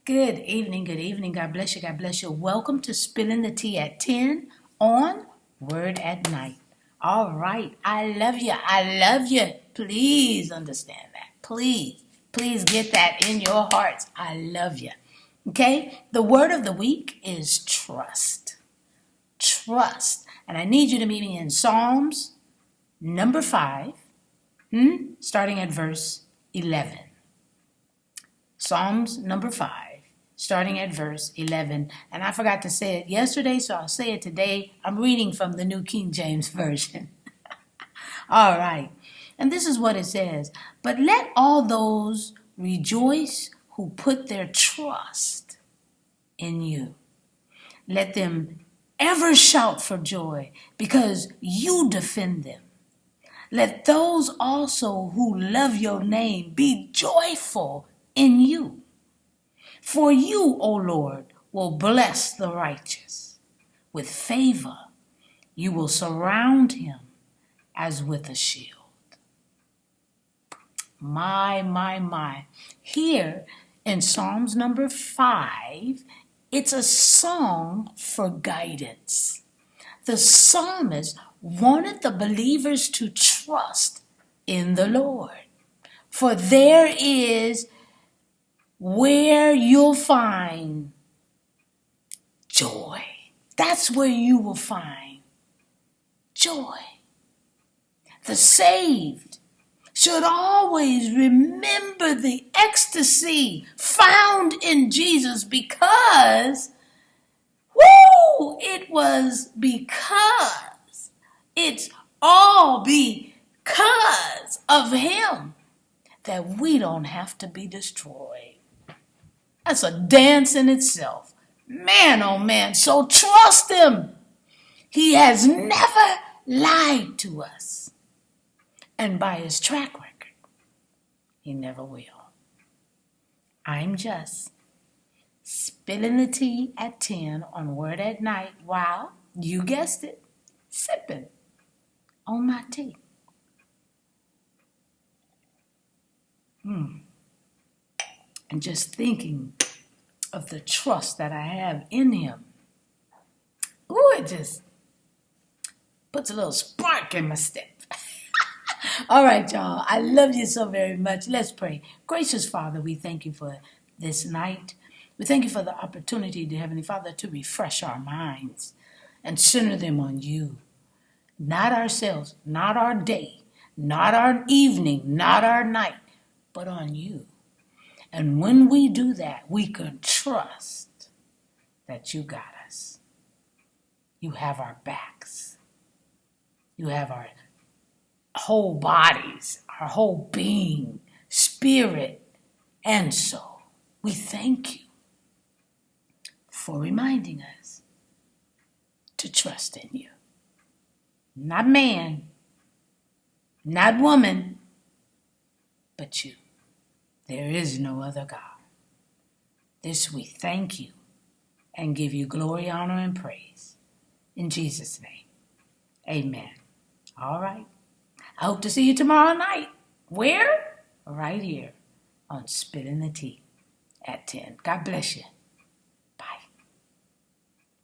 Good evening, good evening. God bless you, God bless you. Welcome to Spilling the Tea at 10 on Word at Night. All right, I love you, I love you. Please understand that. Please get that in your hearts. I love you. Okay, the word of the week is trust. Trust. And I need you to meet me in Psalms number 5, starting at verse 11. Psalms number 5, starting at verse 11. And I forgot to say it yesterday, so I'll say it today. I'm reading from the New King James Version. All right. And this is what it says. But let all those rejoice who put their trust in you. Let them ever shout for joy because you defend them. Let those also who love your name be joyful in you. For you, O Lord, will bless the righteous. With favor, you will surround him as with a shield. My. Here in Psalms number 5, it's a song for guidance. The psalmist wanted the believers to trust in the Lord. For there is where you'll find joy. That's where you will find joy. The saved should always remember the ecstasy found in Jesus because, it's all because of him that we don't have to be destroyed. That's a dance in itself. Man, oh man, so trust him. He has never lied to us. And by his track record, he never will. I'm just spilling the tea at 10 on Word at Night while, you guessed it, sipping on my tea. And just thinking of the trust that I have in him. Ooh, it just puts a little spark in my step. All right, y'all. I love you so very much. Let's pray. Gracious Father, we thank you for this night. We thank you for the opportunity, dear Heavenly Father, to refresh our minds and center them on you. Not ourselves, not our day, not our evening, not our night, but on you. And when we do that, we can trust that you got us. You have our backs. You have our whole bodies, our whole being, spirit, and soul. We thank you for reminding us to trust in you. Not man, not woman, but you. There is no other God. This we thank you and give you glory, honor, and praise. In Jesus' name, amen. All right. I hope to see you tomorrow night. Where? Right here on Spilling the Tea at 10. God bless you.